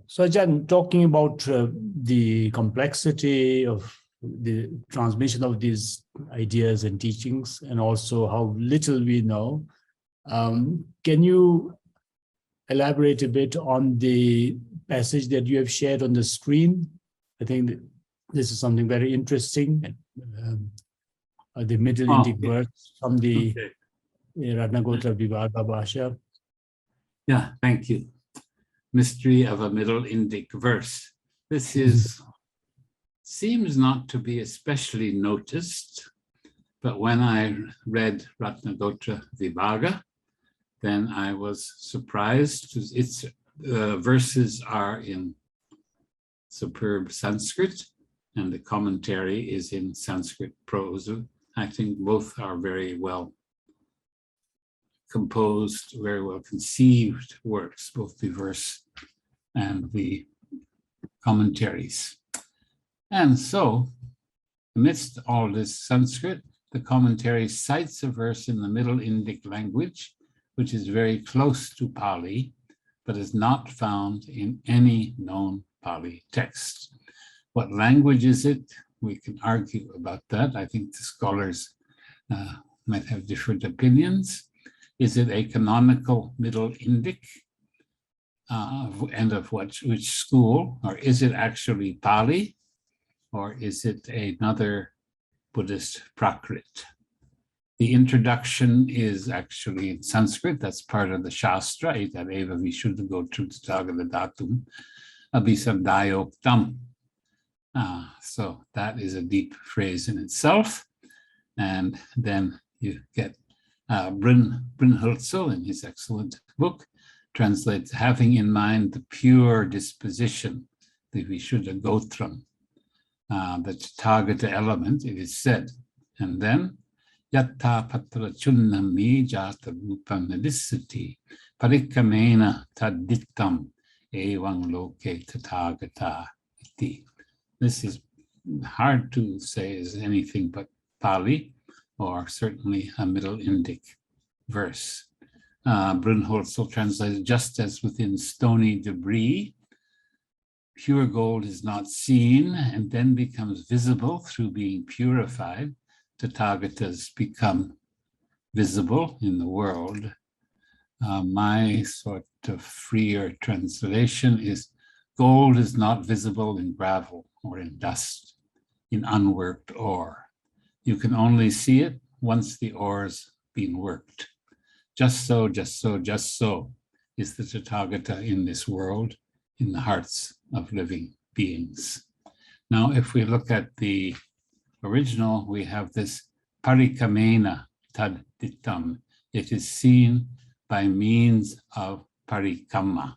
So Ajahn, talking about the complexity of the transmission of these ideas and teachings, and also how little we know, can you elaborate a bit on the passage that you have shared on the screen? I think that this is something very interesting. The Middle-Indic verse from the Ratnagotravibha Bhasha. Yeah, thank you. Mystery of a Middle-Indic verse. This seems not to be especially noticed, but when I read Ratnagotravibha, then I was surprised. Its verses are in superb Sanskrit, and the commentary is in Sanskrit prose. I think both are very well composed, very well conceived works, both the verse and the commentaries. And so, amidst all this Sanskrit, the commentary cites a verse in the Middle-Indic language, which is very close to Pali, but is not found in any known Pali text. What language is it? We can argue about that. I think the scholars might have different opinions. Is it a canonical Middle-Indic? And of which school? Or is it actually Pali? Or is it another Buddhist Prakrit? The introduction is actually in Sanskrit. That's part of the Shastra. Etat eva vishuddhagotra tathagata abhisabdayoktam. So that is a deep phrase in itself. And then you get Brynjulfsel in his excellent book translates having in mind the pure disposition, the Vishuddhagotram, the Tathagata element, it is said. And then Yatta patra chunnami jata rupam nadissati parikamena tadittam evang loke tathagata iti. This is hard to say as anything but Pali, or certainly a Middle-Indic verse. Brynjulfsel translated, just as within stony debris, pure gold is not seen and then becomes visible through being purified, Tathagatas become visible in the world. My sort of freer translation is, gold is not visible in gravel or in dust, in unworked ore. You can only see it once the ore's been worked. Just so, just so, just so is the Tathagata in this world, in the hearts of living beings. Now, if we look at the original, we have this parikamena tadittam. It is seen by means of parikamma.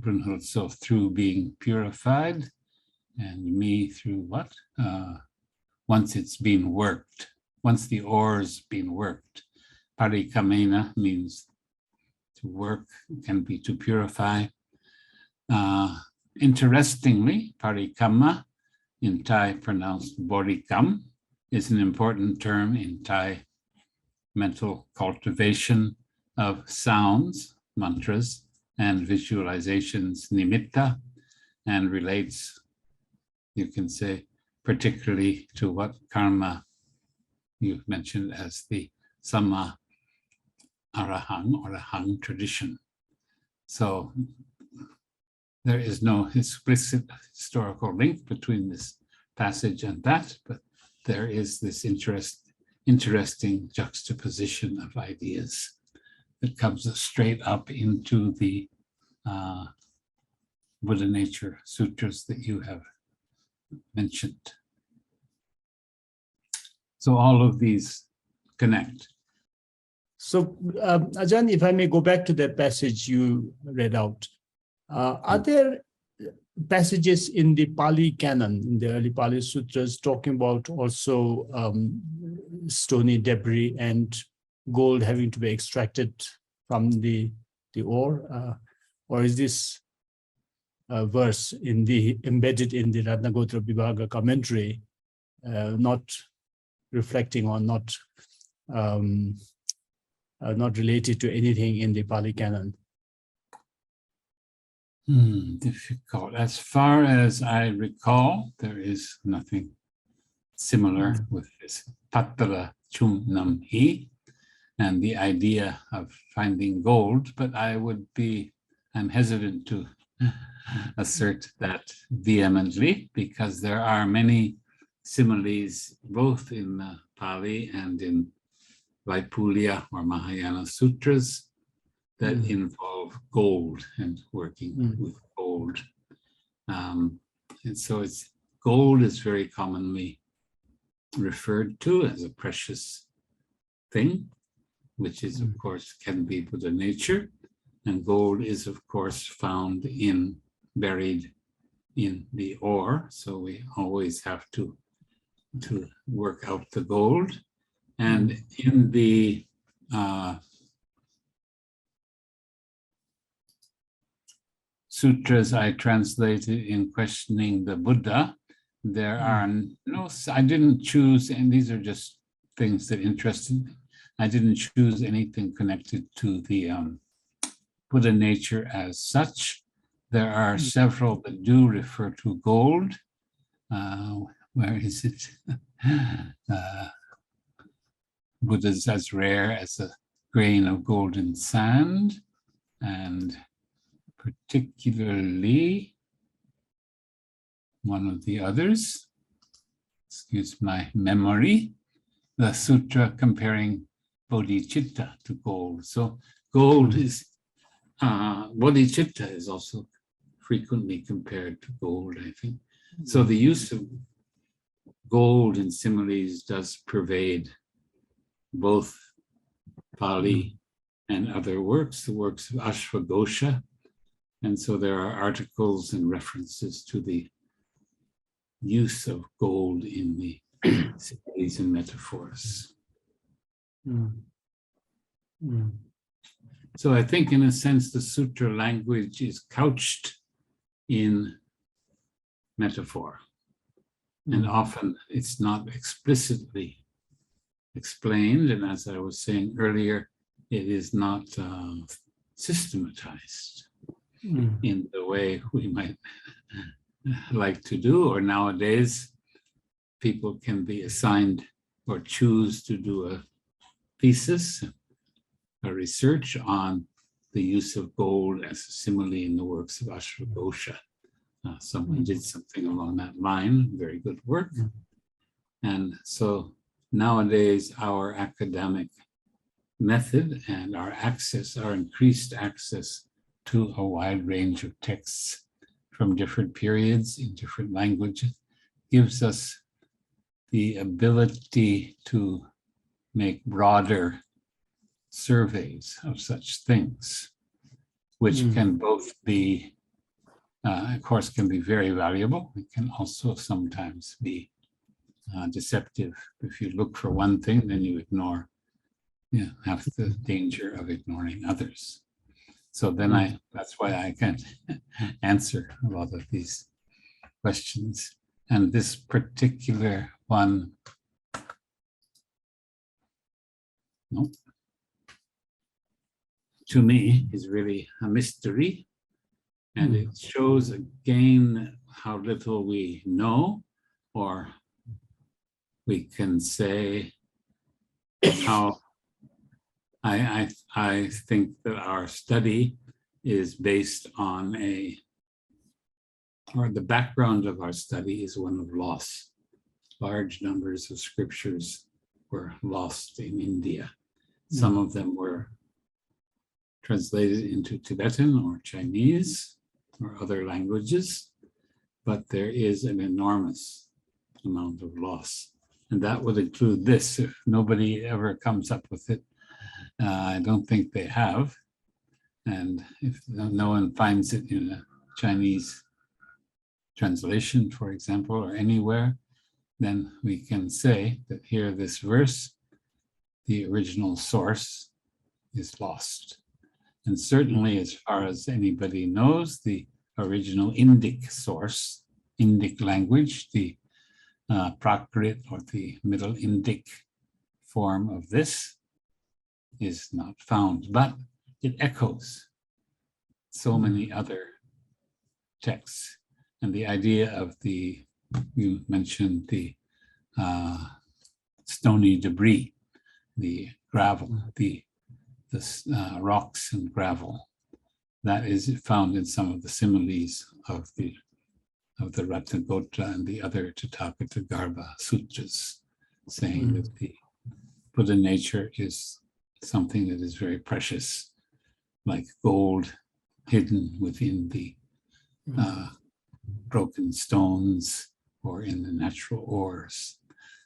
Brynjulfsel through being purified, and me through what? Once it's been worked, once the ore's been worked. Parikamena means to work, can be to purify. Interestingly, parikamma, in Thai pronounced bodhikam, is an important term in Thai mental cultivation of sounds, mantras, and visualizations, nimitta, and relates, you can say, particularly to what karma you've mentioned as the Samma Arahang or Ahang tradition. So there is no explicit historical link between this passage and that, but there is this interesting juxtaposition of ideas that comes straight up into the Buddha Nature Sutras that you have mentioned. So all of these connect. So Ajahn, if I may go back to that passage you read out, are there passages in the Pali canon, in the early Pali sutras, talking about also stony debris and gold having to be extracted from the ore? Or is this verse embedded in the Ratnagotravibha commentary not reflecting on, not related to anything in the Pali canon? Difficult. As far as I recall, there is nothing similar with this Patra Chum Nam Hi and the idea of finding gold, but I'm hesitant to assert that vehemently because there are many similes both in Pali and in Vaipulya or Mahayana sutras that involve gold and working with gold. And so gold is very commonly referred to as a precious thing, which is, of course, can be Buddha nature. And gold is, of course, found buried in the ore. So we always have to work out the gold. And in the sutras I translated in questioning the Buddha, there are I didn't choose, and these are just things that interested me. I didn't choose anything connected to the Buddha nature as such. There are several that do refer to gold. Where is it? Buddha's as rare as a grain of golden sand, and particularly one of the others, excuse my memory, the sutra comparing bodhicitta to gold. So gold is, bodhicitta is also frequently compared to gold, I think. So the use of gold in similes does pervade both Pali and other works, the works of Ashvaghosha. And so there are articles and references to the use of gold in the similes and metaphors. So I think in a sense, the sutra language is couched in metaphor. And often it's not explicitly explained. And as I was saying earlier, it is not systematized in the way we might like to do, or nowadays people can be assigned or choose to do a thesis, a research on the use of gold as a simile in the works of Ashvaghosha. Someone did something along that line, very good work. And so nowadays our academic method and our increased access to a wide range of texts from different periods in different languages gives us the ability to make broader surveys of such things, which can both be, of course, can be very valuable. It can also sometimes be deceptive. If you look for one thing, then you have the danger of ignoring others. So then that's why I can't answer a lot of these questions. And this particular one, to me, is really a mystery. And it shows again how little we know, or we can say how I think that our study is based on the background of our study is one of loss. Large numbers of scriptures were lost in India. Some of them were translated into Tibetan or Chinese or other languages, but there is an enormous amount of loss. And that would include this. If nobody ever comes up with it, I don't think they have. And if no one finds it in a Chinese translation, for example, or anywhere, then we can say that here, this verse, the original source is lost. And certainly, as far as anybody knows, the original Indic source, Indic language, the Prakrit or the Middle-Indic form of this is not found, but it echoes so many other texts. And the idea of you mentioned the stony debris, the gravel, the rocks and gravel. That is found in some of the similes of the Ratnagotra and the other Ratnagotravibha sutras, saying that the Buddha nature is something that is very precious, like gold hidden within the broken stones or in the natural ores.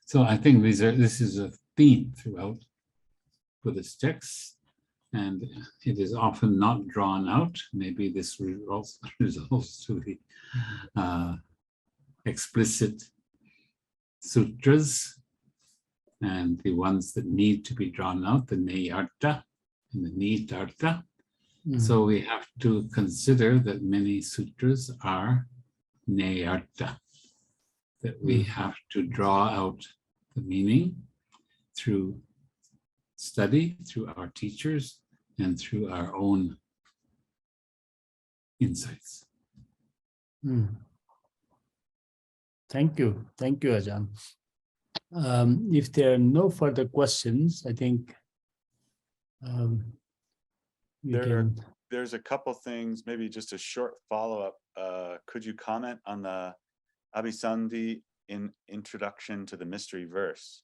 So I think this is a theme throughout Buddhist texts, and it is often not drawn out. Maybe this results to the explicit sutras and the ones that need to be drawn out, the neyartha and the nitartha. So we have to consider that many sutras are neyartha, that we have to draw out the meaning through study, through our teachers, and through our own insights. Thank you, Ajahn. If there are no further questions, I think there's a couple things, maybe just a short follow-up. Could you comment on the Abhisandhi in introduction to the mystery verse?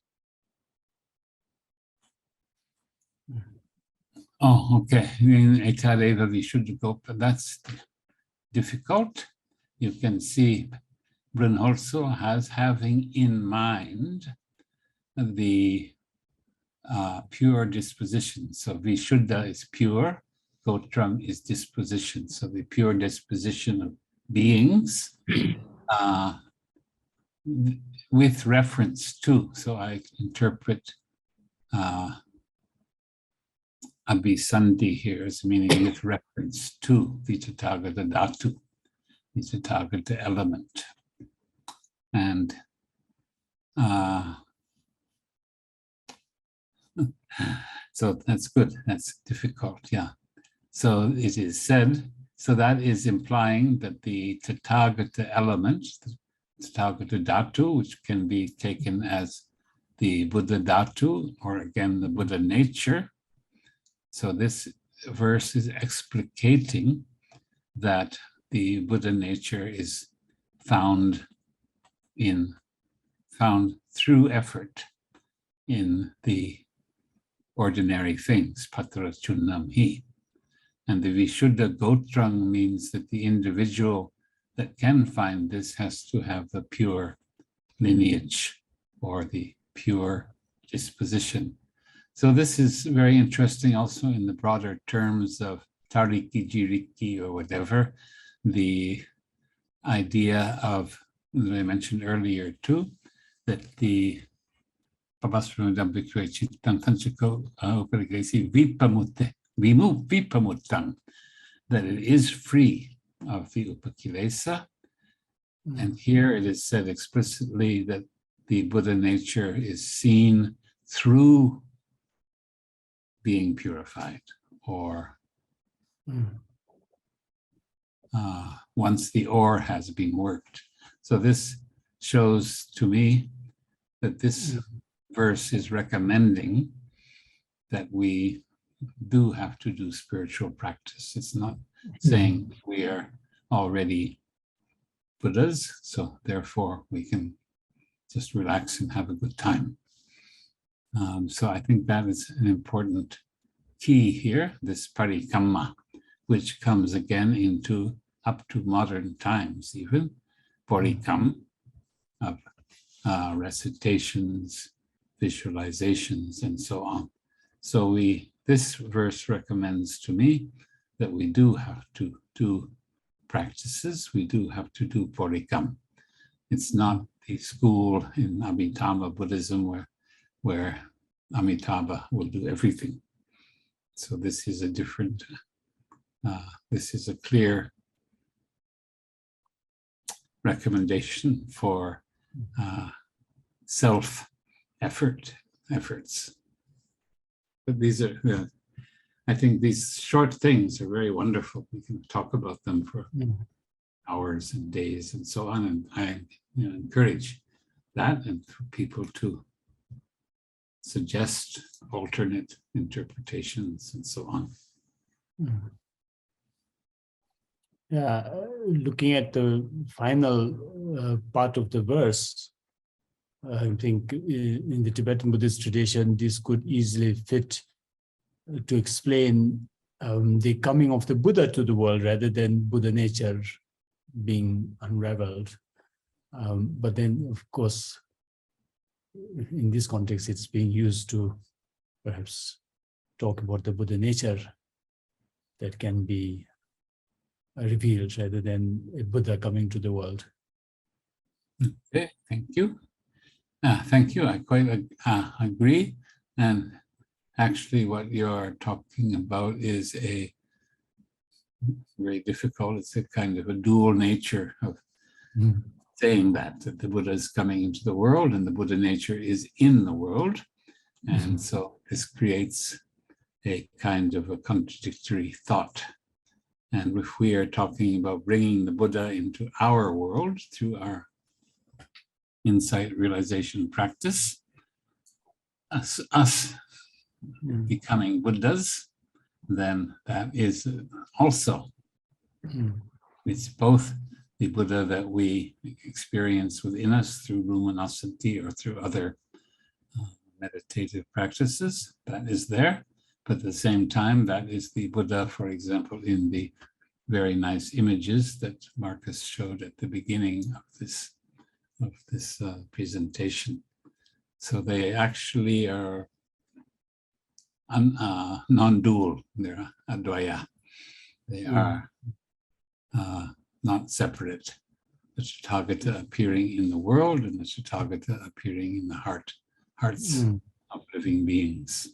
Oh, okay. In Etareva Vishuddhagopa, that's difficult. You can see Brunholzo has having in mind the pure disposition. So Vishuddha is pure, Gotram is disposition. So the pure disposition of beings with reference to. So I interpret Abhisandhi here as meaning with reference to the Tathagata Dhatu, the Tathagata element. And so that's good, that's difficult, yeah. So it is said, so that is implying that the Tathagata element, the Tathagata Dhatu, which can be taken as the Buddha Dhatu, or again, the Buddha nature. So this verse is explicating that the Buddha nature is found through effort in the ordinary things, patra chunnam hi. And the Vishuddha Gotrang means that the individual that can find this has to have the pure lineage or the pure disposition. So this is very interesting also in the broader terms of tariki, jiriki, or whatever, the idea of, that I mentioned earlier too, that the that it is free of the upakilesa. And here it is said explicitly that the Buddha nature is seen through being purified, or once the ore has been worked. So this shows to me that this verse is recommending that we do have to do spiritual practice. It's not saying we are already Buddhas, so therefore we can just relax and have a good time. So I think that is an important key here, this parikamma, which comes again into up to modern times even, parikam of recitations, visualizations, and so on. So this verse recommends to me that we do have to do practices, we do have to do parikam. It's not the school in Amitabha Buddhism where Amitabha will do everything. So this is a different, this is a clear recommendation for efforts. But these are, I think these short things are very wonderful. We can talk about them for hours and days and so on. And I encourage that and for people to suggest alternate interpretations and so on. Yeah, looking at the final part of the verse, I think in the Tibetan Buddhist tradition, this could easily fit to explain the coming of the Buddha to the world rather than Buddha nature being unraveled. But then, of course, in this context, it's being used to perhaps talk about the Buddha nature that can be revealed rather than a Buddha coming to the world. Okay, thank you. Thank you. I quite agree. And actually, what you're talking about is a very difficult. It's a kind of a dual nature of saying that the Buddha is coming into the world and the Buddha nature is in the world. And so this creates a kind of a contradictory thought. And if we are talking about bringing the Buddha into our world through our insight realization practice, us becoming Buddhas, then that is also, it's both the Buddha that we experience within us through luminosity or through other meditative practices, that is there. But at the same time, that is the Buddha, for example, in the very nice images that Marcus showed at the beginning of this presentation. So they actually are non-dual, they're advaya. They are not separate. The Tathagata appearing in the world and the Tathagata appearing in the hearts of living beings.